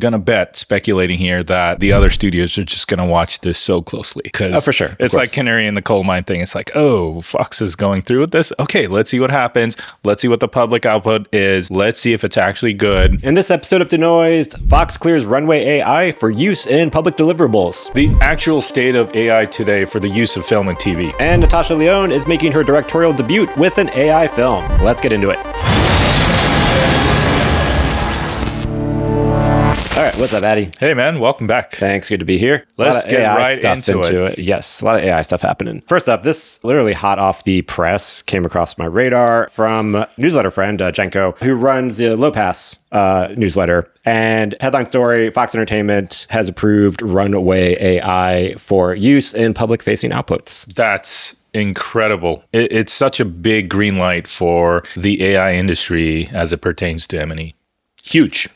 gonna bet, speculating here, that the other studios are just gonna watch this so closely. Oh, for sure. It's like canary in the coal mine thing. It's like, oh, Fox is going through with this. Okay, let's see what happens. Let's see what the public output is. Let's see if it's actually good. In this episode of Denoised, Fox clears Runway AI for use in public deliverables. The actual state of AI today for the use of film and TV. And Natasha Lyonne is making her directorial debut with an AI film. Let's get into it. All right, what's up, Addy? Hey, man, welcome back. Thanks, good to be here. Let's get right into it. Yes, a lot of AI stuff happening. First up, this literally hot off the press came across my radar from newsletter friend, Jenko, who runs the Low Pass newsletter. And headline story, Fox Entertainment has approved Runway AI for use in public-facing outputs. That's incredible. It's such a big green light for the AI industry as it pertains to M&E. Huge.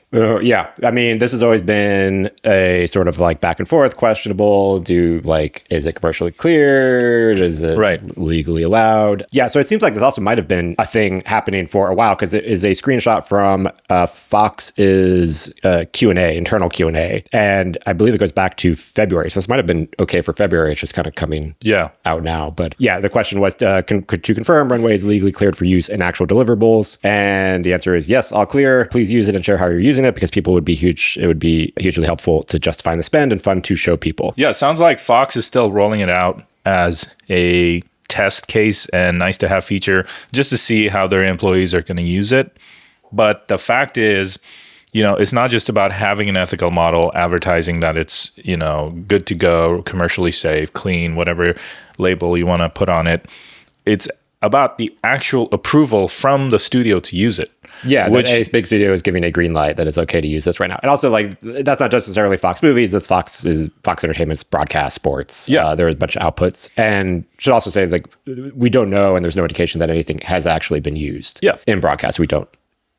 Yeah. I mean, this has always been a sort of like back and forth, questionable. Is it commercially cleared? Is it legally allowed? Yeah. So it seems like this also might have been a thing happening for a while, because it is a screenshot from Fox's Q&A, internal Q&A. And I believe it goes back to February. So this might have been okay for February. It's just kind of coming out now. But yeah, the question was, to confirm Runway is legally cleared for use in actual deliverables. And the answer is yes, all clear. Please use it and share how you're using it, because people would be huge. It would be hugely helpful to justify the spend and fun to show people. Yeah, it sounds like Fox is still rolling it out as a test case and nice to have feature just to see how their employees are going to use it. But the fact is, it's not just about having an ethical model, advertising that it's, good to go, commercially safe, clean, whatever label you want to put on it. It's about the actual approval from the studio to use it. Yeah, which a big studio is giving a green light that it's okay to use this right now. And also, that's not necessarily Fox Movies. That's Fox Entertainment's broadcast sports. Yeah, there's a bunch of outputs, and should also say we don't know, and there's no indication that anything has actually been used. In broadcast, we don't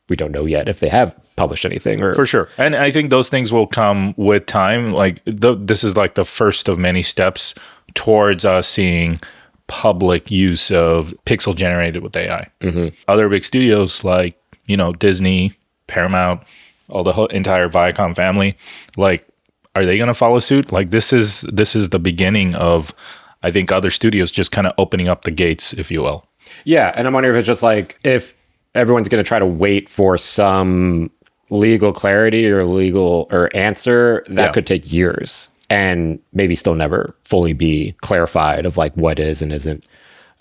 know yet if they have published anything. For sure, and I think those things will come with time. This is like the first of many steps towards us seeing public use of pixel generated with AI. Mm-hmm. Other big studios like Disney, Paramount, all the whole entire Viacom family, are they going to follow suit? This is the beginning of, I think, other studios just kind of opening up the gates, if you will. Yeah, and I'm wondering if it's just if everyone's going to try to wait for some legal clarity or answer that could take years and maybe still never fully be clarified of what is and isn't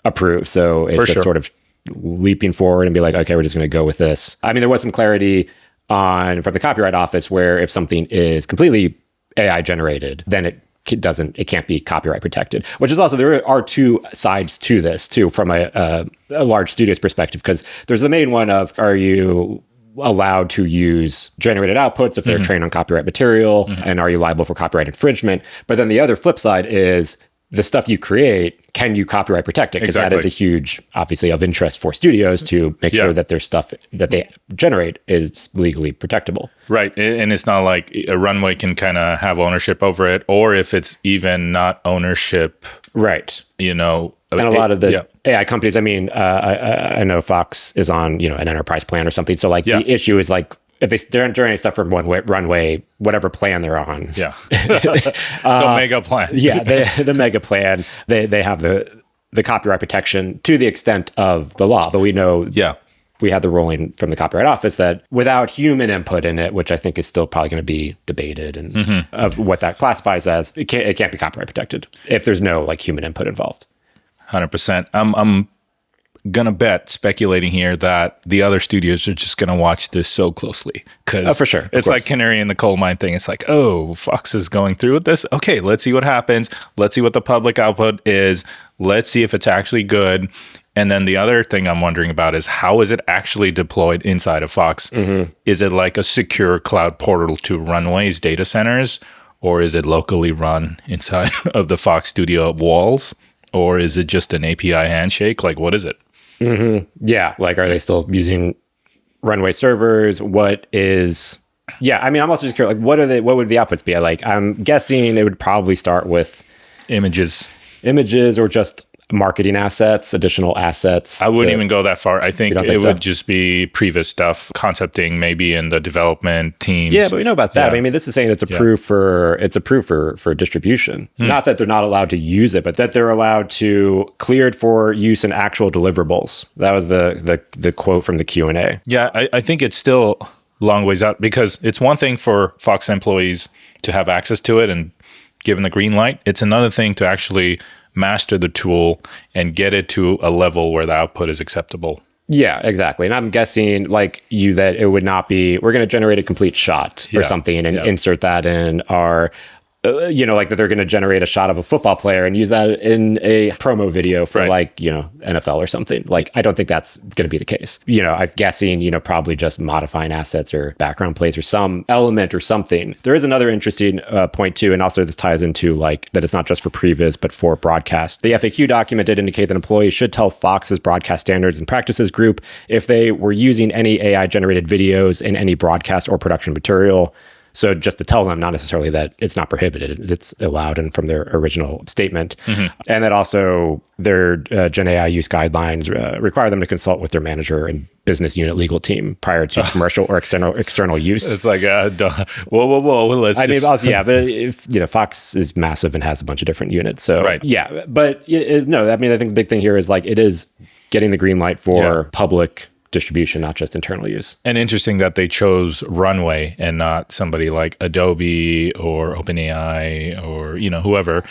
approved. So it's just sort of leaping forward and be like, okay, we're just going to go with this. I mean, there was some clarity from the Copyright Office where if something is completely AI generated, then it can't be copyright protected, which is also, there are two sides to this too, from a large studio's perspective, because there's the main one of, are you allowed to use generated outputs if they're trained on copyright material, and are you liable for copyright infringement? But then the other flip side is, the stuff you create, can you copyright protect it? Because that is a huge, obviously, of interest for studios to make sure that their stuff that they generate is legally protectable. Right. And it's not like a Runway can kind of have ownership over it, or if it's even not ownership. Right. And a lot of the AI companies, I mean, I know Fox is on, an enterprise plan or something. So the issue is if they generate stuff from Runway, whatever plan they're on. Yeah. The mega plan. The mega plan, they have the copyright protection to the extent of the law. But we know we had the ruling from the Copyright Office that without human input in it, which I think is still probably going to be debated, and of what that classifies as, it can't be copyright protected if there's no human input involved. 100%. I'm gonna bet, speculating here, that the other studios are just gonna watch this so closely, because for sure, it's like canary in the coal mine thing. It's like, oh, Fox is going through with this. Okay, let's see what happens. Let's see what the public output is. Let's see if it's actually good. And then the other thing I'm wondering about is, how is it actually deployed inside of Fox? Is it like a secure cloud portal to Runway's data centers, or is it locally run inside of the Fox studio walls, or is it just an API handshake? What is it? Yeah, are they still using Runway servers? What is? Yeah, I mean, I'm also just curious. What would the outputs be? I'm guessing it would probably start with images, or just marketing assets, additional assets. I wouldn't even go that far. I think it so? would just be previous stuff, concepting maybe in the development teams. Yeah, but we know about that. Yeah. I mean, this is saying it's approved for distribution. Not that they're not allowed to use it, but that they're allowed to clear it for use in actual deliverables. That was the quote from the Q&A. Yeah, I think it's still long ways out, because it's one thing for Fox employees to have access to it and given the green light. It's another thing to actually master the tool and get it to a level where the output is acceptable. Yeah, exactly. And I'm guessing like you that it would not be, we're going to generate a complete shot or something and insert that in our, like that they're going to generate a shot of a football player and use that in a promo video for NFL or something. Like, I don't think that's going to be the case. I'm guessing, probably just modifying assets or background plays or some element or something. There is another interesting point too. And also this ties into like that it's not just for previs, but for broadcast. The FAQ document did indicate that employees should tell Fox's broadcast standards and practices group if they were using any AI generated videos in any broadcast or production material. So just to tell them, not necessarily that it's not prohibited, it's allowed and from their original statement. And that also their Gen AI use guidelines require them to consult with their manager and business unit legal team prior to commercial or external use. It's like, whoa. Let's I mean, also, yeah, but if, Fox is massive and has a bunch of different units. So yeah, but no, I mean, I think the big thing here is like, it is getting the green light for public distribution, not just internal use. And interesting that they chose Runway and not somebody like Adobe or OpenAI or whoever.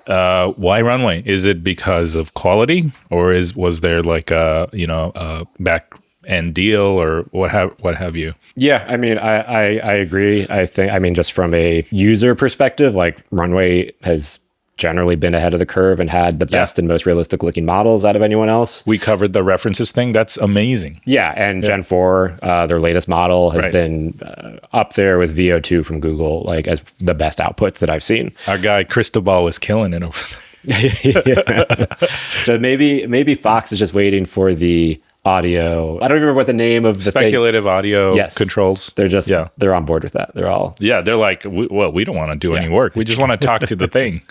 Why Runway? Is it because of quality, or was there like a back end deal or what have you? Yeah, I mean, I agree. I mean, just from a user perspective, like Runway has generally been ahead of the curve and had the best and most realistic looking models out of anyone else. We covered the references thing. That's amazing. Yeah. And Gen 4, their latest model has been up there with VO2 from Google, like as the best outputs that I've seen. Our guy Cristobal is killing it over there. So maybe Fox is just waiting for the audio. I don't remember what the name of the speculative audio controls. They're just they're on board with that. They're all they're like, we don't want to do any work. We just want to talk to the thing.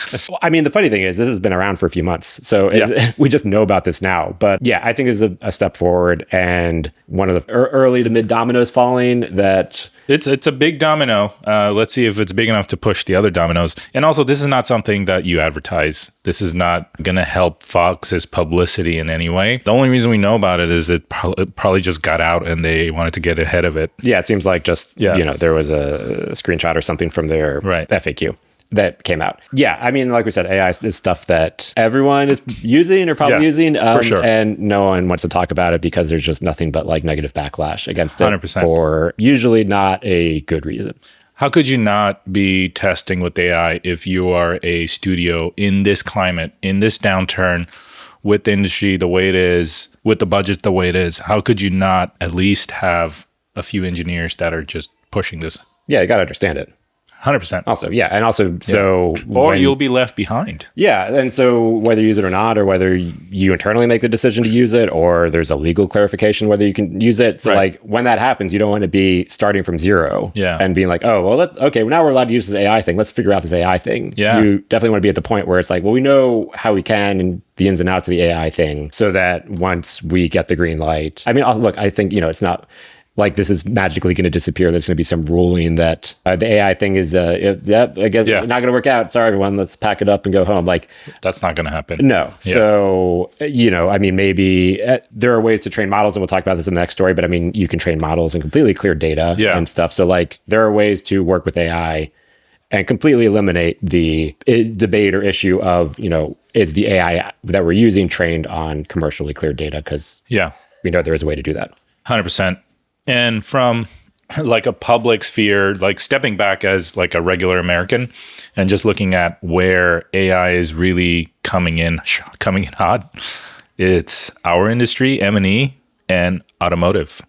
I mean, the funny thing is this has been around for a few months, so we just know about this now. But yeah, I think this is a step forward and one of the early to mid dominoes falling. That it's a big domino. Let's see if it's big enough to push the other dominoes. And also, this is not something that you advertise. This is not going to help Fox's publicity in any way. The only reason we know about it is it probably just got out and they wanted to get ahead of it. Yeah, it seems like just, there was a screenshot or something from their FAQ that came out. Yeah, I mean, like we said, AI is stuff that everyone is using or probably using. For sure. And no one wants to talk about it because there's just nothing but like negative backlash against it 100%. For usually not a good reason. How could you not be testing with AI if you are a studio in this climate, in this downturn, with the industry the way it is, with the budget the way it is? How could you not at least have a few engineers that are just pushing this? Yeah, you got to understand it. 100%. Also, yeah. And also, so... Or you'll be left behind. Yeah. And so whether you use it or not, or whether you internally make the decision to use it, or there's a legal clarification whether you can use it. So like when that happens, you don't want to be starting from zero and being like, oh, well, okay, now we're allowed to use this AI thing. Let's figure out this AI thing. Yeah. You definitely want to be at the point where it's like, well, we know how we can and the ins and outs of the AI thing so that once we get the green light... I mean, look, I think, it's not... like this is magically going to disappear. There's going to be some ruling that the AI thing is, I guess not going to work out. Sorry, everyone, let's pack it up and go home. Like that's not going to happen. No. Yeah. So, I mean, maybe there are ways to train models, and we'll talk about this in the next story, but I mean, you can train models and completely clear data and stuff. So like there are ways to work with AI and completely eliminate the debate or issue of, is the AI that we're using trained on commercially cleared data? Because we know there is a way to do that. 100%. And from like a public sphere, like stepping back as like a regular American and just looking at where AI is really coming in hot, it's our industry, M&E, and automotive,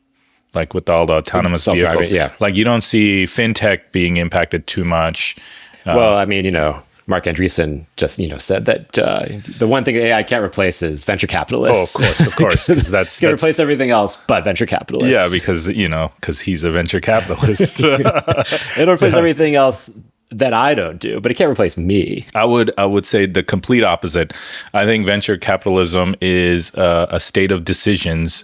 like with all the autonomous vehicles. Yeah. Like you don't see fintech being impacted too much. Well, I mean, Mark Andreessen just, said that the one thing AI can't replace is venture capitalists. Oh, of course, because that's going to replace everything else but venture capitalists. Yeah, because he's a venture capitalist. It'll replace everything else that I don't do, but it can't replace me. I would say the complete opposite. I think venture capitalism is a state of decisions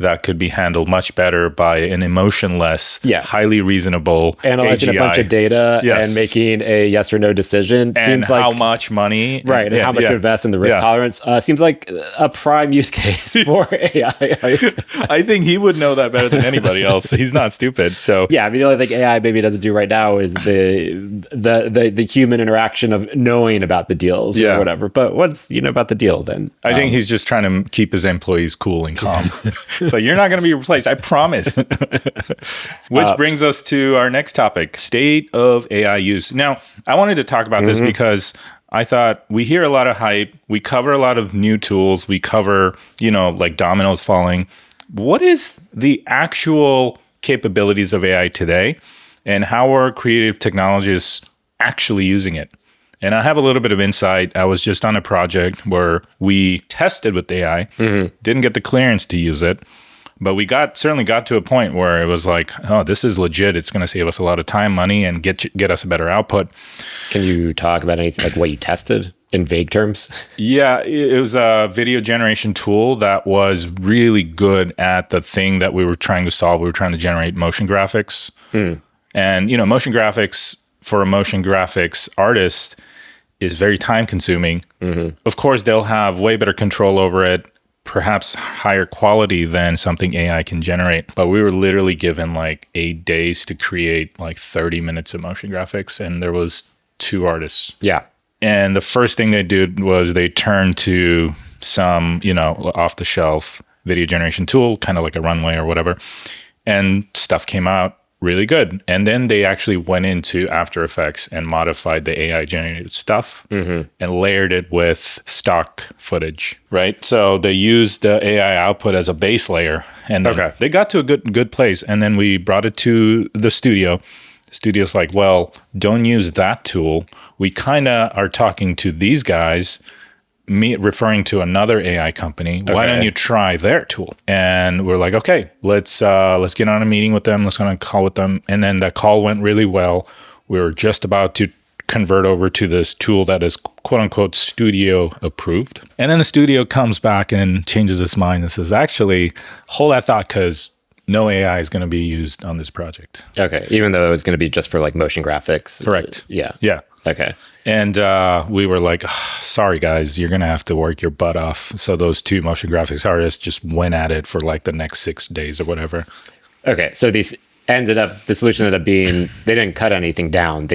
that could be handled much better by an emotionless, highly reasonable analyzing AGI. A bunch of data and making a yes or no decision. And seems like how much money. Right, and how much to invest in the risk tolerance. Seems like a prime use case for AI. I think he would know that better than anybody else. He's not stupid. So yeah, I mean, the only thing AI maybe doesn't do right now is the human interaction of knowing about the deals or whatever. But once you know about the deal, then I think he's just trying to keep his employees cool and calm. So you're not going to be replaced, I promise. Which brings us to our next topic, state of AI use. Now, I wanted to talk about this because I thought we hear a lot of hype. We cover a lot of new tools. We cover, like dominoes falling. What is the actual capabilities of AI today, and how are creative technologists actually using it? And I have a little bit of insight. I was just on a project where we tested with AI, didn't get the clearance to use it, but we certainly got to a point where it was like, oh, this is legit. It's going to save us a lot of time, money, and get us a better output. Can you talk about anything like what you tested in vague terms? Yeah, it was a video generation tool that was really good at the thing that we were trying to solve. We were trying to generate motion graphics. And, motion graphics for a motion graphics artist is very time consuming. Of course, they'll have way better control over it, perhaps higher quality than something AI can generate. But we were literally given like 8 days to create like 30 minutes of motion graphics, and there was 2 artists. Yeah. And the first thing they did was they turned to some, off the shelf video generation tool, kind of like a Runway or whatever. And stuff came out really good. And then they actually went into After Effects and modified the AI generated stuff and layered it with stock footage, right? So they used the AI output as a base layer, and then they got to a good place. And then we brought it to the studio. The studio's like, well, don't use that tool. We kind of are talking to these guys, me referring to another AI company. Why don't you try their tool? And we're like, okay, let's get on a meeting with them. Let's go on a call with them. And then that call went really well. We were just about to convert over to this tool that is quote unquote studio approved. And then the studio comes back and changes its mind and says, actually, hold that thought, because no AI is going to be used on this project. Okay. Even though it was going to be just for like motion graphics. Correct. Yeah. Okay. And we were like, sorry, guys, you're going to have to work your butt off. So those 2 motion graphics artists just went at it for like the next 6 days or whatever. Okay. So the solution ended up being, they didn't cut anything down.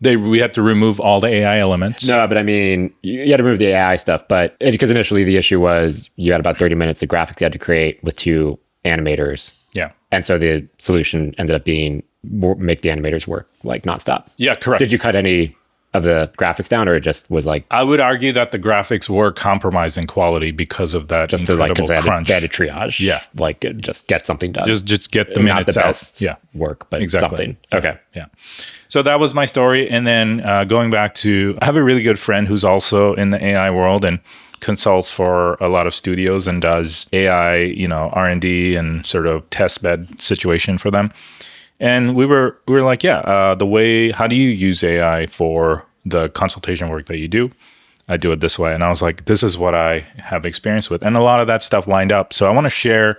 We had to remove all the AI elements. No, but I mean, you had to remove the AI stuff. But because initially the issue was you had about 30 minutes of graphics you had to create with 2 animators. Yeah. And so the solution ended up being make the animators work like nonstop. Yeah, correct. Did you cut any of the graphics down, or it just was like? I would argue that the graphics were compromised in quality because of that just incredible crunch. They had to triage. Yeah. Like just get something done. Just get the minutes Not the out. best work, but something. Okay. Yeah. So that was my story. And then going back to, I have a really good friend who's also in the AI world and consults for a lot of studios and does AI, R&D and sort of test bed situation for them. And we were like, how do you use AI for the consultation work that you do? I do it this way. And I was like, this is what I have experience with. And a lot of that stuff lined up. So I want to share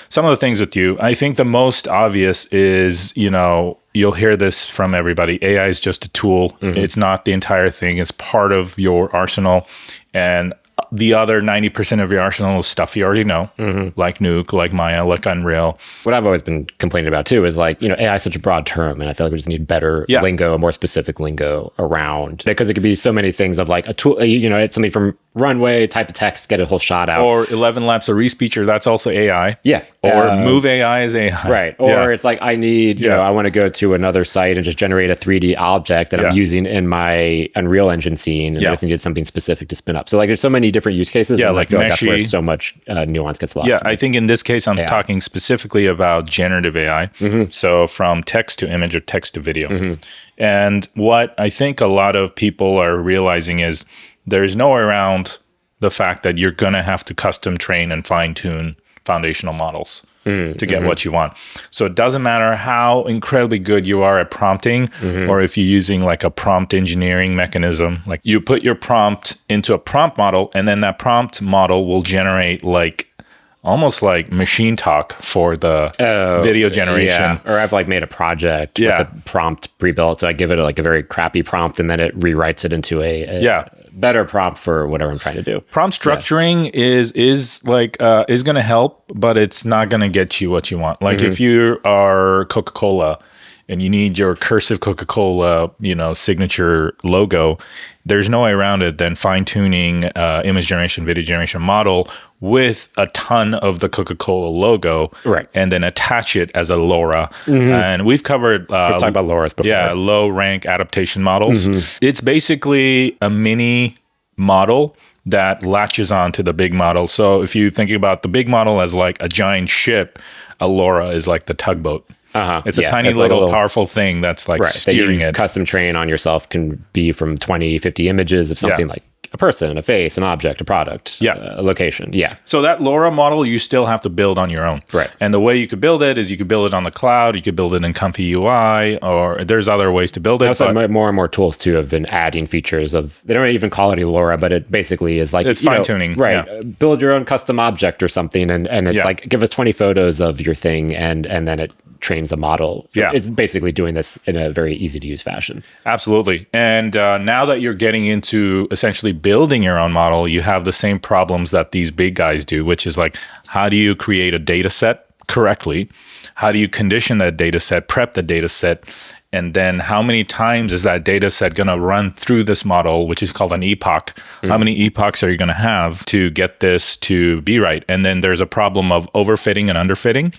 some of the things with you. I think the most obvious is, you'll hear this from everybody. AI is just a tool. It's not the entire thing. It's part of your arsenal. And the other 90% of your arsenal is stuff you already know, like Nuke, like Maya, like Unreal. What I've always been complaining about too is like, AI is such a broad term, and I feel like we just need better lingo, more specific lingo around, because it could be so many things of like a tool, it's something from Runway, type of text, get a whole shot out. Or 11 laps of Respeecher, that's also AI. Yeah. Or Move AI is AI. Right. Or it's like I need, I want to go to another site and just generate a 3D object that I'm using in my Unreal Engine scene. And I just needed something specific to spin up. So like there's so many different use cases. Yeah, and like I feel like Meshy. that's where so much nuance gets lost. Yeah, I think in this case, I'm talking specifically about generative AI. So from text to image or text to video. And what I think a lot of people are realizing is there's no way around the fact that you're going to have to custom train and fine tune foundational models. to get what you want. So it doesn't matter how incredibly good you are at prompting, or if you're using like a prompt engineering mechanism, like you put your prompt into a prompt model, and then that prompt model will generate like almost like machine talk for the video generation. Yeah. Or I've like made a project with a prompt pre-built. So I give it like a very crappy prompt, and then it rewrites it into a better prompt for whatever I'm trying to do. Prompt structuring is going to help, but it's not going to get you what you want. Like if you are Coca-Cola and you need your cursive Coca-Cola, signature logo, there's no way around it than fine-tuning image generation, video generation model with a ton of the Coca-Cola logo, right, and then attach it as a LoRa. And we've covered... we've talked about LoRa's before. Yeah, low-rank adaptation models. It's basically a mini model that latches on to the big model. So if you're thinking about the big model as like a giant ship, a LoRa is like the tugboat. It's a tiny little powerful thing that's like steering it. Custom train on yourself can be from 20, 50 images of something like a person, a face, an object, a product, a location. Yeah. So that LoRa model, you still have to build on your own. Right. And the way you could build it is you could build it on the cloud, you could build it in Comfy UI, or there's other ways to build it. Also, more and more tools too have been adding features of, they don't even call it a LoRa, but it basically is like, it's fine-tuning. Right. Yeah. Build your own custom object or something. And it's like, give us 20 photos of your thing. And then it trains a model. Yeah. It's basically doing this in a very easy to use fashion. Absolutely. And now that you're getting into essentially building your own model, you have the same problems that these big guys do, which is like, how do you create a data set correctly? How do you condition that data set, prep the data set? And then how many times is that data set going to run through this model, which is called an epoch? How many epochs are you going to have to get this to be right? And then there's a problem of overfitting and underfitting.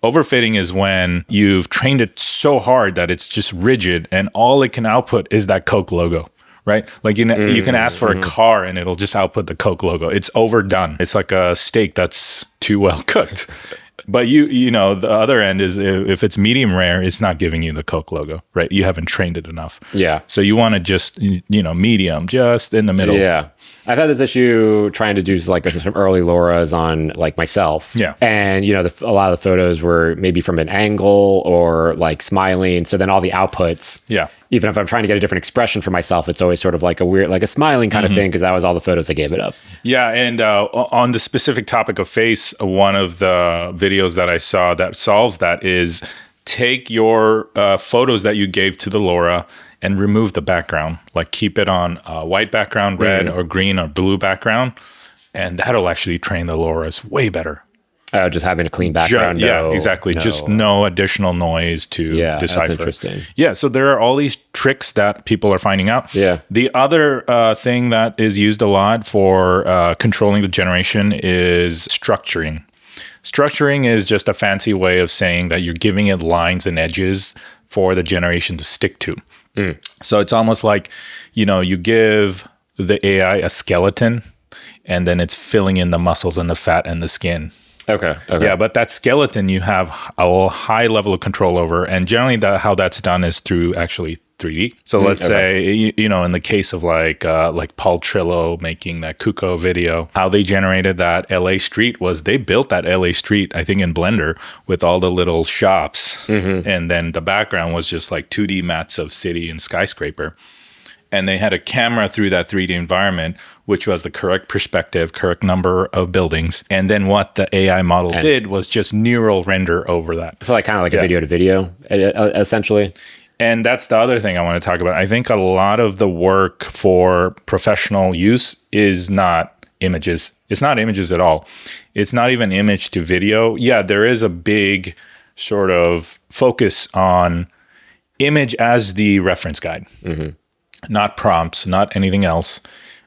Overfitting is when you've trained it so hard that it's just rigid and all it can output is that Coke logo, right? Like you can ask for a car and it'll just output the Coke logo. It's overdone. It's like a steak that's too well cooked. But you know, the other end is if it's medium rare, it's not giving you the Coke logo, right? You haven't trained it enough. Yeah. So you want to just, medium, just in the middle. Yeah. I've had this issue trying to do like some early LoRa's on like myself. Yeah. And, a lot of the photos were maybe from an angle or like smiling. So then all the outputs, even if I'm trying to get a different expression for myself, it's always sort of like a weird, like a smiling kind of thing, because that was all the photos I gave it of. Yeah. And on the specific topic of face, one of the videos that I saw that solves that is take your photos that you gave to the LoRa and remove the background, like keep it on a white background, red or green or blue background. And that'll actually train the LoRa's way better. Just having a clean background. Exactly. Just no additional noise to decipher. That's interesting. Yeah, so there are all these tricks that people are finding out. Yeah. The other thing that is used a lot for controlling the generation is structuring. Structuring is just a fancy way of saying that you're giving it lines and edges for the generation to stick to. So it's almost like, you give the AI a skeleton and then it's filling in the muscles and the fat and the skin. Okay. Yeah, but that skeleton you have a high level of control over, and generally how that's done is through actually 3D. So let's say, in the case of like Paul Trillo making that CUCO video, how they generated that LA street was they built that LA street, I think in Blender with all the little shops. And then the background was just like 2D mats of city and skyscraper. And they had a camera through that 3D environment, which was the correct perspective, correct number of buildings. And then what the AI model did was just neural render over that. So like kind of like a video to video, essentially. And that's the other thing I want to talk about. I think a lot of the work for professional use is not images. It's not images at all. It's not even image to video. Yeah, there is a big sort of focus on image as the reference guide. Not prompts, not anything else.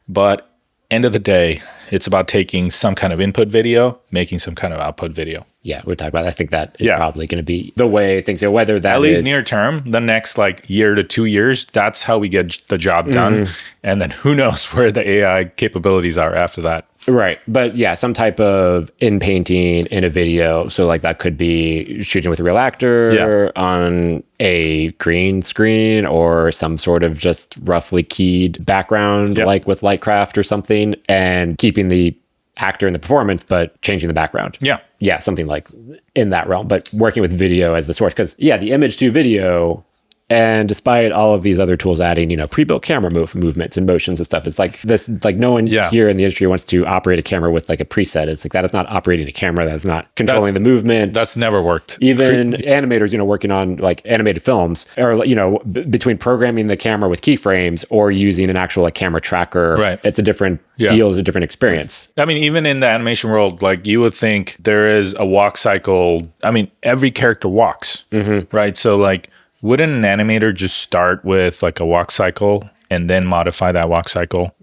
But end of the day, it's about taking some kind of input video, making some kind of output video. Yeah, we're talking about, I think that is probably going to be the way things go, whether that at least near term, the next like year to 2 years, that's how we get the job done. And then who knows where the AI capabilities are after that. Right. But yeah, some type of in painting in a video. So like that could be shooting with a real actor on a green screen or some sort of just roughly keyed background, like with Lightcraft or something, and keeping the actor in the performance, but changing the background. Yeah, something like in that realm, but working with video as the source. Because, yeah, the image to video, and despite all of these other tools adding, pre-built camera movements and motions and stuff, it's like this, like no one here in the industry wants to operate a camera with like a preset. It's like that is not operating a camera. That's not controlling the movement. That's never worked. Even animators, working on like animated films, or, between programming the camera with keyframes or using an actual like camera tracker, right? It's a different feel, a different experience. I mean, even in the animation world, like you would think there is a walk cycle. I mean, every character walks, right? So like, wouldn't an animator just start with like a walk cycle and then modify that walk cycle?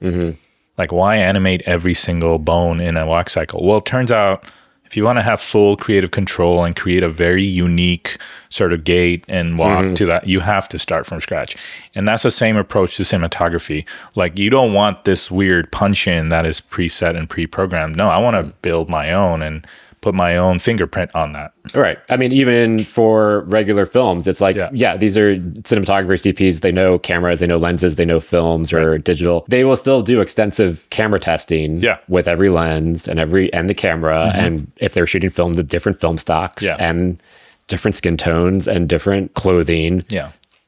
Like, why animate every single bone in a walk cycle? Well, it turns out if you want to have full creative control and create a very unique sort of gait and walk to that, you have to start from scratch. And that's the same approach to cinematography. Like, you don't want this weird punch in that is preset and pre-programmed. No, I want to build my own and put my own fingerprint on that. Right. I mean, even for regular films, it's like, these are cinematographers, DPs. They know cameras, they know lenses, they know films or digital. They will still do extensive camera testing with every lens and the camera. And if they're shooting film, the different film stocks and different skin tones and different clothing.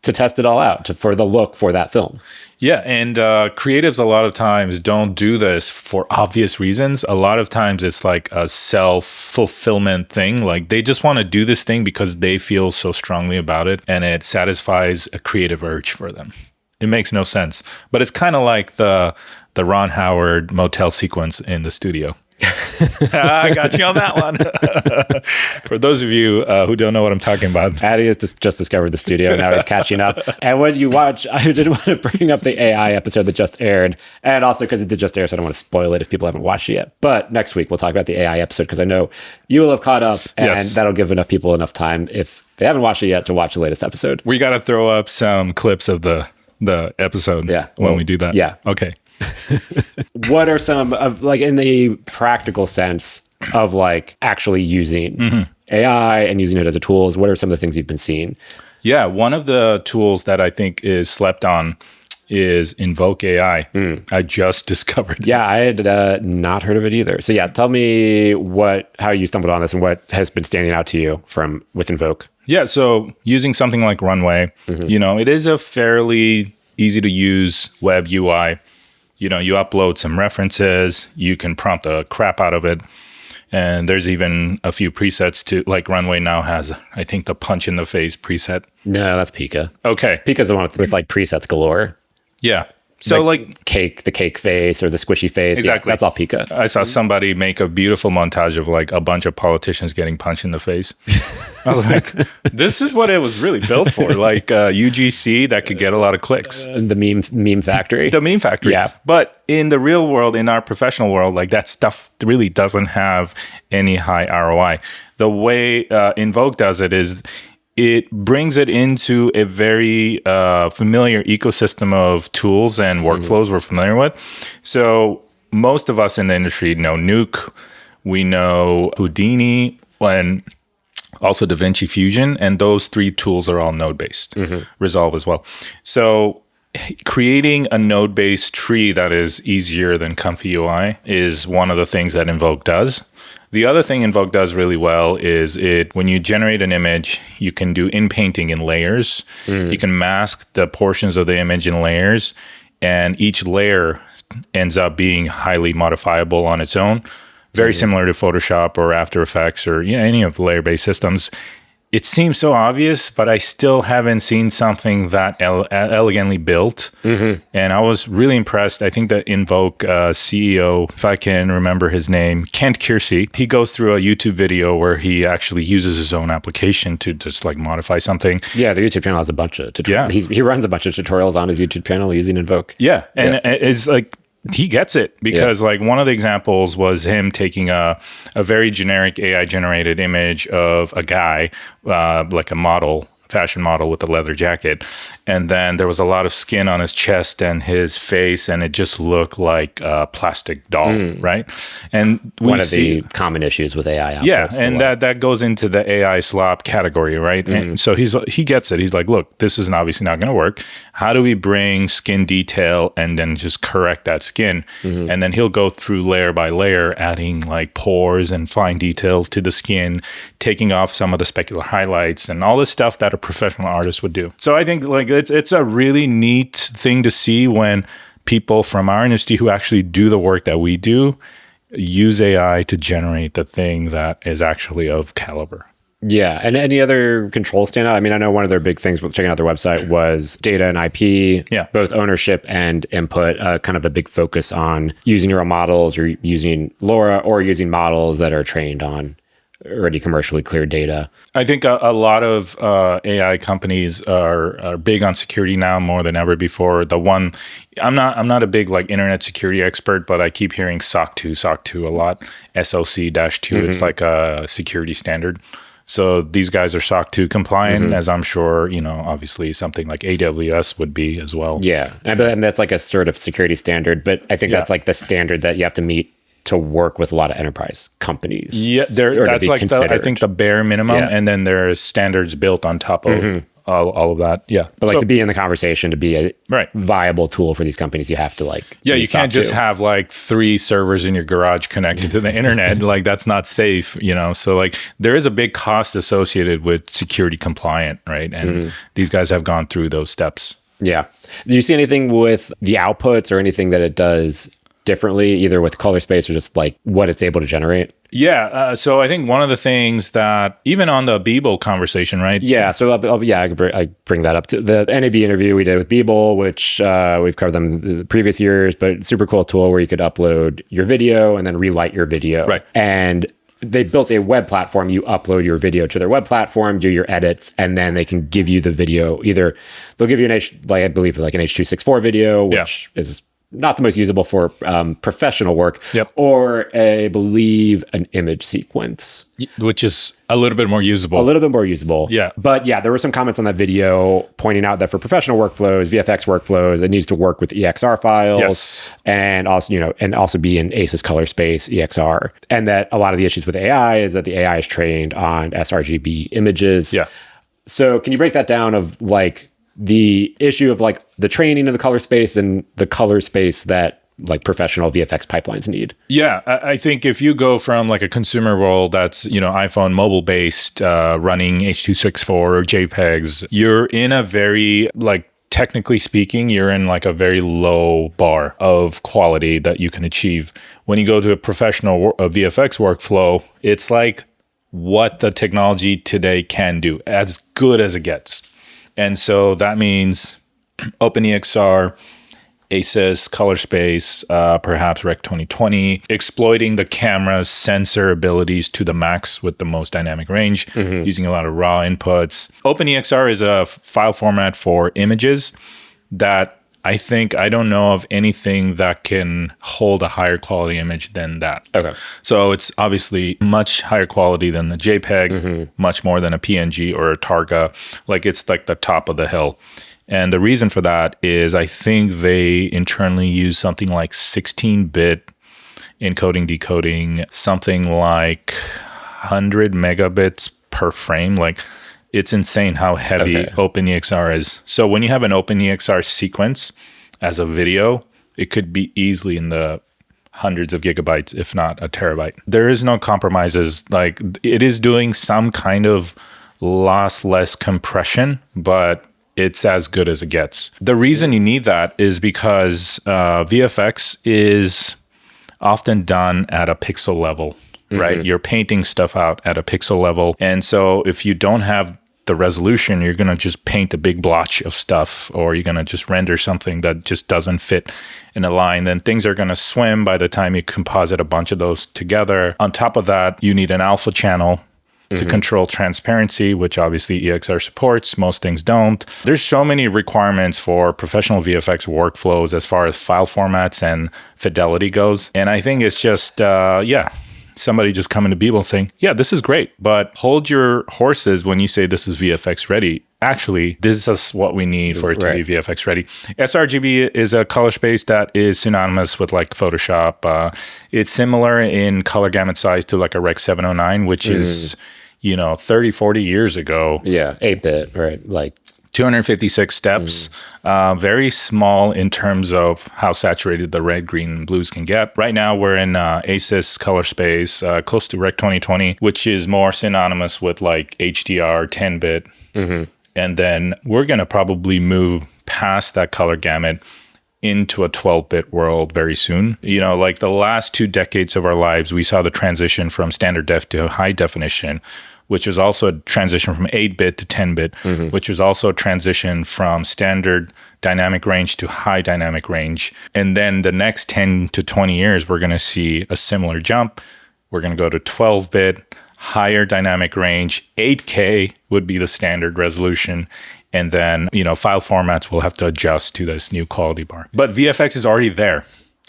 To test it all out for the look for that film. Yeah, and creatives a lot of times don't do this for obvious reasons. A lot of times it's like a self-fulfillment thing. Like they just want to do this thing because they feel so strongly about it and it satisfies a creative urge for them. It makes no sense. But it's kind of like the Ron Howard motel sequence in the studio. I got you on that one. For those of you who don't know what I'm talking about, Addy has just discovered the studio. Now he's catching up. And when you watch, I did want to bring up the AI episode that just aired, and also because it did just air, so I don't want to spoil it if people haven't watched it yet. But next week we'll talk about the AI episode because I know you will have caught up, and that'll give enough people enough time if they haven't watched it yet to watch the latest episode. We got to throw up some clips of the episode when we do that. Yeah. Okay. What are some of, like, in the practical sense of like actually using AI and using it as a tool? What are some of the things you've been seeing? Yeah, one of the tools that I think is slept on is Invoke AI. I just discovered it. Yeah, I had not heard of it either. So yeah, tell me how you stumbled on this and what has been standing out to you with Invoke. Yeah, so using something like Runway, it is a fairly easy to use web UI. You upload some references, you can prompt a crap out of it. And there's even a few presets to, like Runway now has, I think, the punch in the face preset. No, that's Pika. Okay. Pika's the one with like presets galore. Yeah. So the cake face or the squishy face. Exactly. Yeah, that's all Pika. I saw somebody make a beautiful montage of like a bunch of politicians getting punched in the face. I was like, this is what it was really built for. Like UGC that could get a lot of clicks. The meme factory. The meme factory. Yeah. But in the real world, in our professional world, like that stuff really doesn't have any high ROI. The way Invoke does it is it brings it into a very familiar ecosystem of tools and workflows we're familiar with. So most of us in the industry know Nuke, we know Houdini, and also DaVinci Fusion, and those three tools are all node-based. Resolve as well. So creating a node-based tree that is easier than Comfy UI is one of the things that Invoke does. The other thing Invoke does really well is when you generate an image, you can do in-painting in layers. You can mask the portions of the image in layers, and each layer ends up being highly modifiable on its own. Very similar to Photoshop or After Effects or any of the layer-based systems. It seems so obvious, but I still haven't seen something that elegantly built. And I was really impressed. I think that Invoke CEO, if I can remember his name, Kent Kiersey, he goes through a YouTube video where he actually uses his own application to just like modify something. Yeah, the YouTube channel has a bunch of tutorials. Yeah. He runs a bunch of tutorials on his YouTube channel using Invoke. Yeah, and it's like, he gets it because like one of the examples was him taking a very generic AI generated image of a guy, like a model fashion model with a leather jacket. And then there was a lot of skin on his chest and his face, and it just looked like a plastic doll, right? And we One of the common issues with AI outputs. Yeah, and that goes into the AI slop category, right? And so he gets it. He's like, look, this is obviously not going to work. How do we bring skin detail and then just correct that skin? And then he'll go through layer by layer, adding like pores and fine details to the skin, taking off some of the specular highlights and all this stuff that a professional artist would do. So I think like it's a really neat thing to see when people from our industry who actually do the work that we do use AI to generate the thing that is actually of caliber. Yeah. And any other controls stand out? I mean, I know one of their big things with checking out their website was data and IP, both ownership and input, kind of a big focus on using your own models or using LoRa or using models that are trained on already commercially cleared data. I think a lot of AI companies are big on security now more than ever before. I'm not a big like internet security expert, but I keep hearing SOC 2 a lot. SOC-2. It's like a security standard. So these guys are SOC 2 compliant, as I'm sure, obviously something like AWS would be as well. Yeah. And that's like a sort of security standard, but I think that's like the standard that you have to meet to work with a lot of enterprise companies. Yeah, that's like I think the bare minimum, and then there's standards built on top of all of that. Yeah, but like to be in the conversation, to be a viable tool for these companies, you have to like you can't just have like 3 servers in your garage connected to the internet. Like that's not safe, So like there is a big cost associated with security compliant, right? And these guys have gone through those steps. Yeah. Do you see anything with the outputs or anything that it does differently, either with color space or just like what it's able to generate? Yeah. So I think one of the things that even on the Beeble conversation, right? Yeah. So I bring that up to the NAB interview we did with Beeble, which we've covered them in the previous years, but super cool tool where you could upload your video and then relight your video. Right. And they built a web platform. You upload your video to their web platform, do your edits, and then they can give you the video. Either they'll give you I believe like an H.264 video, which is not the most usable for professional work, or I believe an image sequence, which is a little bit more usable. Yeah. But yeah, there were some comments on that video pointing out that for professional workflows, VFX workflows, it needs to work with EXR files and also be in ACES color space EXR. And that a lot of the issues with AI is that the AI is trained on sRGB images. Yeah. So can you break that down of like the issue of like the training of the color space and the color space that like professional VFX pipelines need? Yeah, I think if you go from like a consumer world that's, iPhone mobile based, running H.264 or JPEGs, you're in a very like, technically speaking, you're in like a very low bar of quality that you can achieve. When you go to a professional VFX workflow, it's like what the technology today can do, as good as it gets. And so that means OpenEXR, ACES, color space, perhaps Rec 2020, exploiting the camera's sensor abilities to the max with the most dynamic range, using a lot of raw inputs. OpenEXR is a file format for images that I don't know of anything that can hold a higher quality image than that. Okay. So it's obviously much higher quality than the JPEG, much more than a PNG or a Targa. Like it's like the top of the hill. And the reason for that is I think they internally use something like 16-bit encoding, decoding, something like 100 megabits per frame. Like it's insane how heavy OpenEXR is. So when you have an OpenEXR sequence as a video, it could be easily in the hundreds of gigabytes, if not a terabyte. There is no compromises. Like it is doing some kind of lossless compression, but it's as good as it gets. The reason you need that is because VFX is often done at a pixel level, right? You're painting stuff out at a pixel level. And so if you don't have the resolution, you're going to just paint a big blotch of stuff, or you're going to just render something that just doesn't fit in a line. Then things are going to swim by the time you composite a bunch of those together. On top of that, you need an alpha channel to control transparency, which obviously EXR supports. Most things don't. There's so many requirements for professional VFX workflows as far as file formats and fidelity goes. And I think it's just, somebody just coming to Beeble saying, yeah, this is great, but hold your horses when you say this is VFX ready. Actually, this is what we need for it to be VFX ready. sRGB is a color space that is synonymous with like Photoshop. It's similar in color gamut size to like a Rec 709, which is, 30, 40 years ago. Yeah, 8-bit, right? Like 256 steps, very small in terms of how saturated the red, green, and blues can get. Right now, we're in ASUS color space, close to Rec 2020, which is more synonymous with like HDR 10-bit. And then we're going to probably move past that color gamut into a 12-bit world very soon. Like the last 2 decades of our lives, we saw the transition from standard def to high definition, which was also a transition from 8-bit to 10-bit, which was also a transition from standard dynamic range to high dynamic range. And then the next 10 to 20 years, we're going to see a similar jump. We're going to go to 12-bit, higher dynamic range. 8K would be the standard resolution. And then, file formats will have to adjust to this new quality bar. But VFX is already there.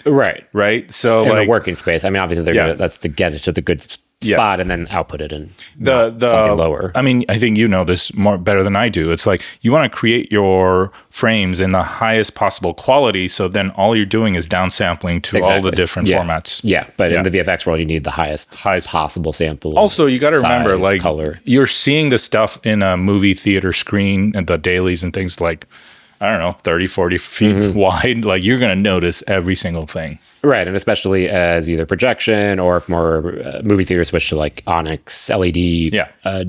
Right. So in the working space. I mean, obviously that's to get it to the good spot and then output it in something lower. I mean, I think you know this better than I do. It's like you want to create your frames in the highest possible quality, so then all you're doing is downsampling to all the different formats. Yeah, but in the VFX world, you need the highest possible sample. Also, you got to remember, like, color. You're seeing the stuff in a movie theater screen and the dailies and things like, I don't know, 30, 40 feet wide. Like, you're going to notice every single thing. Right, and especially as either projection or if more movie theaters switch to like Onyx LED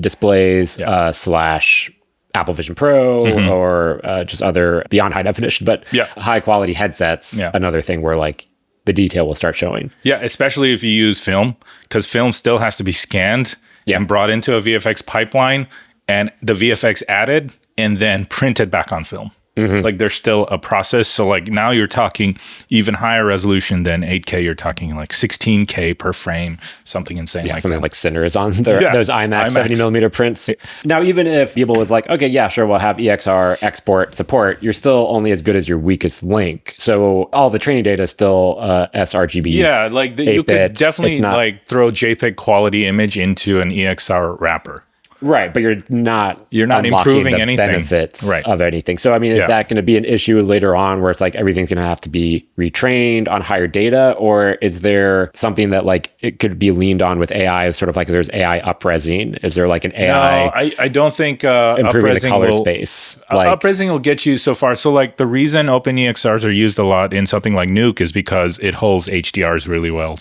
displays slash Apple Vision Pro or just other beyond high definition, but high quality headsets, another thing where like the detail will start showing. Yeah, especially if you use film, because film still has to be scanned and brought into a VFX pipeline and the VFX added and then printed back on film. Like there's still a process. So like now you're talking even higher resolution than 8K. You're talking like 16K per frame, something insane. Yeah, like something that. Like Cine's on those IMAX 70 millimeter prints. Now, even if Beeble was like, okay, yeah, sure, we'll have EXR export support, you're still only as good as your weakest link. So all the training data is still sRGB. Yeah, like you could definitely like throw JPEG quality image into an EXR wrapper. Right, but you're not improving the anything benefits of anything. So I mean, is that going to be an issue later on where it's like everything's going to have to be retrained on higher data, or is there something that like it could be leaned on with AI? Sort of like there's AI upresing. Is there like an AI? No, I don't think improving the color space. Upresing will get you so far. So like the reason OpenEXRs are used a lot in something like Nuke is because it holds HDRs really well.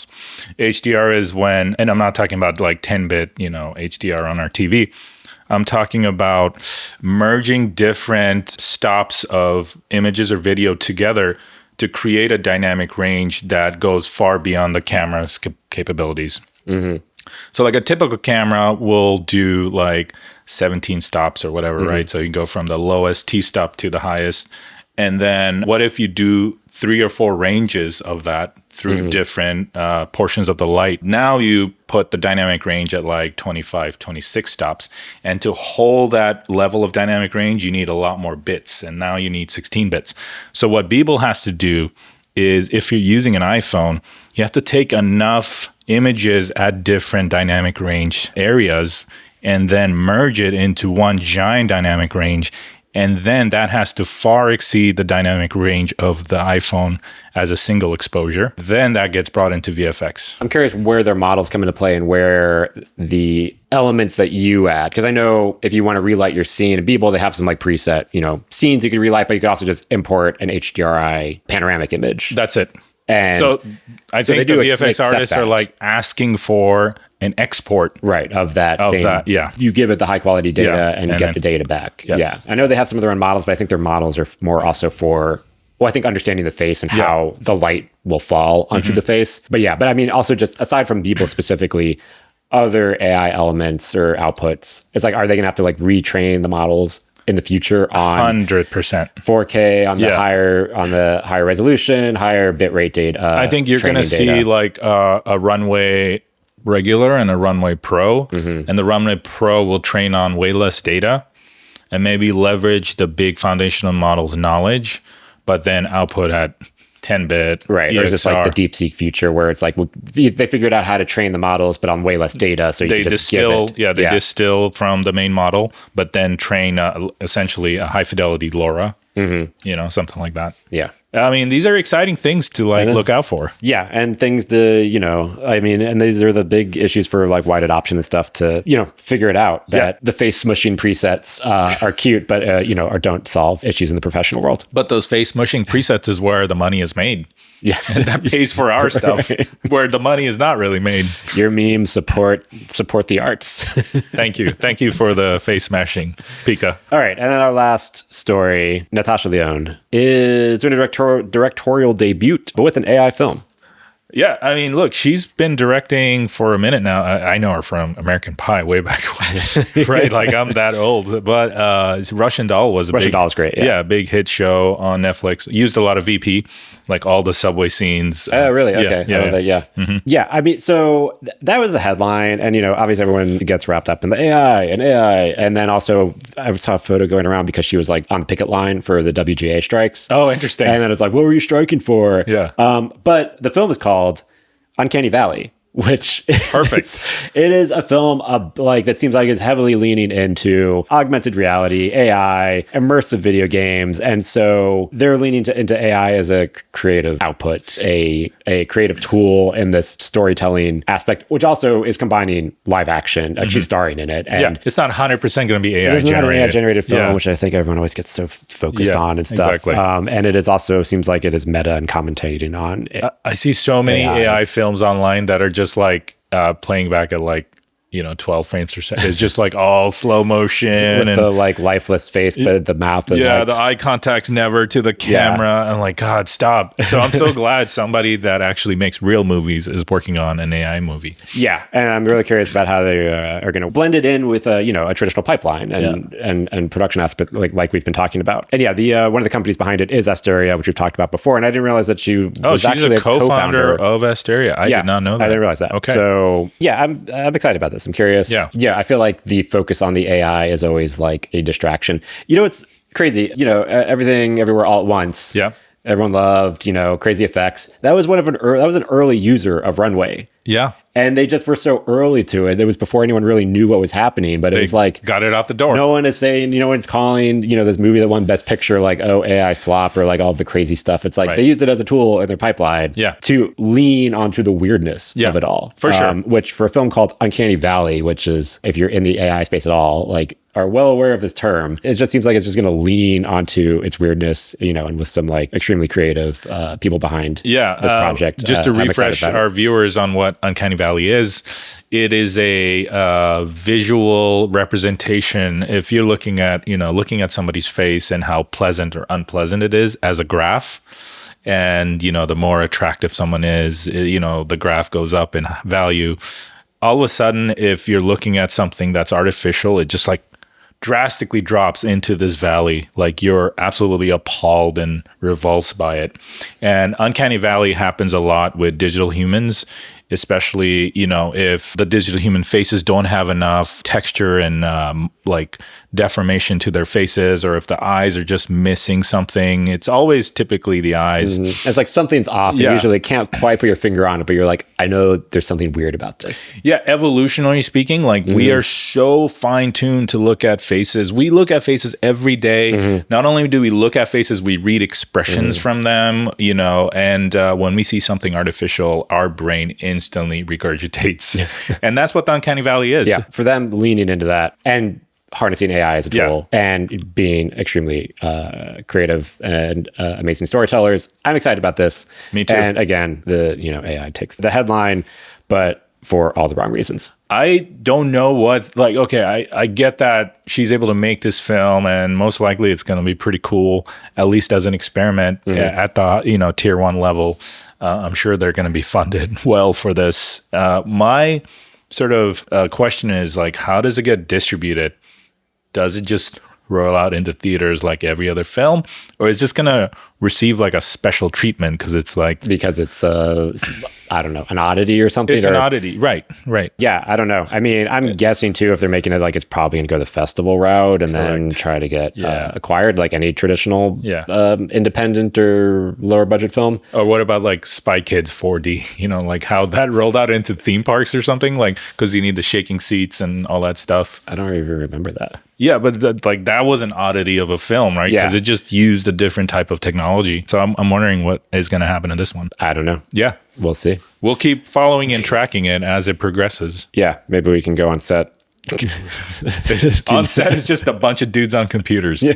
HDR is when, and I'm not talking about like 10-bit, HDR on our TV. I'm talking about merging different stops of images or video together to create a dynamic range that goes far beyond the camera's capabilities. So like a typical camera will do like 17 stops or whatever, right? So you go from the lowest T-stop to the highest. And then what if you do 3 or 4 ranges of that through different portions of the light? Now you put the dynamic range at like 25, 26 stops. And to hold that level of dynamic range, you need a lot more bits. And now you need 16 bits. So what Beeble has to do is if you're using an iPhone, you have to take enough images at different dynamic range areas and then merge it into one giant dynamic range. And then that has to far exceed the dynamic range of the iPhone as a single exposure. Then that gets brought into VFX. I'm curious where their models come into play and where the elements that you add. Because I know if you want to relight your scene in Beeble, they have some like preset, scenes you can relight, but you can also just import an HDRI panoramic image. That's it. And so I think the VFX artists are like asking for an export of that. You give it the high quality data and get the data back. Yes. Yeah. I know they have some of their own models, but I think their models are more also for, I think understanding the face and how the light will fall onto the face. But I mean, also just aside from Beeble specifically, other AI elements or outputs, it's like, are they going to have to like retrain the models in the future on 100% 4K on the higher resolution, higher bitrate data? I think you're going to see like a Runway regular and a Runway Pro, and the Runway Pro will train on way less data and maybe leverage the big foundational model's knowledge, but then output at 10-bit. Right. Or is this like the DeepSeek future where it's like they figured out how to train the models, but on way less data. So they distill, distill from the main model, but then train essentially a high fidelity LoRa, something like that. Yeah. I mean, these are exciting things to look out for. Yeah. And things to, and these are the big issues for like wide adoption and stuff to, figure it out that the face smushing presets are cute, but, or don't solve issues in the professional world. But those face smushing presets is where the money is made. Yeah. And that pays for our stuff where the money is not really made. Your memes support the arts. Thank you. Thank you for the face smashing, Pika. All right. And then our last story, Natasha Lyonne is doing a directorial debut, but with an AI film. Yeah, I mean, look, she's been directing for a minute now. I know her from American Pie way back when, right? Like, I'm that old. But Russian Doll was Russian Doll is great. Yeah, big hit show on Netflix. Used a lot of VP, like all the subway scenes. Oh, really? Okay. Yeah. Yeah. I mean, so that was the headline. And, obviously everyone gets wrapped up in the AI. And then also I saw a photo going around because she was like on the picket line for the WGA strikes. Oh, interesting. And then it's like, what were you striking for? Yeah. But the film is called Uncanny Valley, which perfect. It is a film that seems like it's heavily leaning into augmented reality, AI, immersive video games, and so they're leaning into AI as a creative output, a creative tool in this storytelling aspect, which also is combining live action. She's starring in it, and it's not 100% going to be AI generated. It's not an AI generated film, yeah. which I think everyone always gets so focused on and stuff. Exactly. And it is also seems like it is meta and commentating on it. I see so many AI films online that are just like playing back at like 12 frames per second. It's just like all slow motion with the like lifeless face, but the mouth is the eye contact's never to the camera. I'm like, God, stop. So I'm so glad somebody that actually makes real movies is working on an AI movie. Yeah, and I'm really curious about how they are going to blend it in with a traditional pipeline and production aspect like we've been talking about. And the one of the companies behind it is Asteria, which we've talked about before. And I didn't realize that she was actually a co-founder of Asteria. I did not know that. I didn't realize that. Okay. So I'm excited about this. I'm curious. Yeah. I feel like the focus on the AI is always like a distraction. It's crazy. Everything, everywhere, all at once. Yeah. Everyone loved, crazy effects. That was that was an early user of Runway. Yeah. And they just were so early to it. It was before anyone really knew what was happening, but it was like got it out the door. No one is saying, no one's calling, this movie that won Best Picture, like, oh, AI slop or like all the crazy stuff. It's like they used it as a tool in their pipeline to lean onto the weirdness of it all. For sure. Which for a film called Uncanny Valley, which is, if you're in the AI space at all, like are well aware of this term, it just seems like it's just going to lean onto its weirdness, and with some like extremely creative people behind this project. Just to refresh our viewers on what Uncanny Valley is, it is a visual representation. If you're looking at somebody's face and how pleasant or unpleasant it is as a graph, and the more attractive someone is, the graph goes up in value. All of a sudden, if you're looking at something that's artificial, it just like drastically drops into this valley. Like you're absolutely appalled and revulsed by it. And Uncanny Valley happens a lot with digital humans, especially, if the digital human faces don't have enough texture and like deformation to their faces, or if the eyes are just missing something. It's always typically the eyes. It's like something's off. You usually can't quite put your finger on it, but you're like, I know there's something weird about this. Yeah, evolutionary speaking, like we are so fine-tuned to look at faces. We look at faces every day. Not only do we look at faces, we read expressions from them, and when we see something artificial, our brain instantly regurgitates. And that's what the Uncanny Valley is. Yeah, for them leaning into that and harnessing AI as a tool and being extremely creative and amazing storytellers. I'm excited about this. Me too. And again, the AI takes the headline, but for all the wrong reasons. I don't know what, like, okay, I get that she's able to make this film, and most likely it's going to be pretty cool, at least as an experiment at the tier 1 level. I'm sure they're going to be funded well for this. My sort of question is, like, how does it get distributed? Does it just roll out into theaters like every other film, or is this going to receive like a special treatment because it's like I don't know, an oddity or something. It's an oddity, right? Yeah, I don't know. I mean, I'm guessing too, if they're making it like it's probably going to go the festival route and then try to get acquired like any traditional independent or lower budget film. Or what about like Spy Kids 4D? You know, like how that rolled out into theme parks or something, like because you need the shaking seats and all that stuff. I don't even remember that. Yeah, but that was an oddity of a film, right? Because it just used a different type of technology. So I'm wondering what is going to happen in this one. I don't know. Yeah. We'll see. We'll keep following and tracking it as it progresses. Yeah, maybe we can go on set. On set is just a bunch of dudes on computers. Yeah.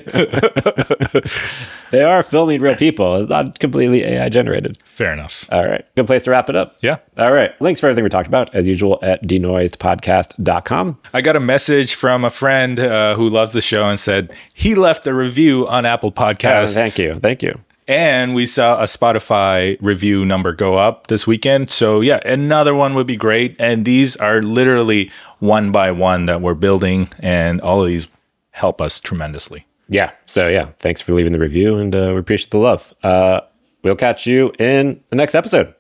They are filming real people. It's not completely AI generated. Fair enough. All right. Good place to wrap it up. Yeah. All right. Links for everything we talked about, as usual, at denoisedpodcast.com. I got a message from a friend who loves the show and said he left a review on Apple Podcasts. Thank you. Thank you. And we saw a Spotify review number go up this weekend. So yeah, another one would be great. And these are literally one by one that we're building. And all of these help us tremendously. Yeah. So yeah, thanks for leaving the review and we appreciate the love. We'll catch you in the next episode.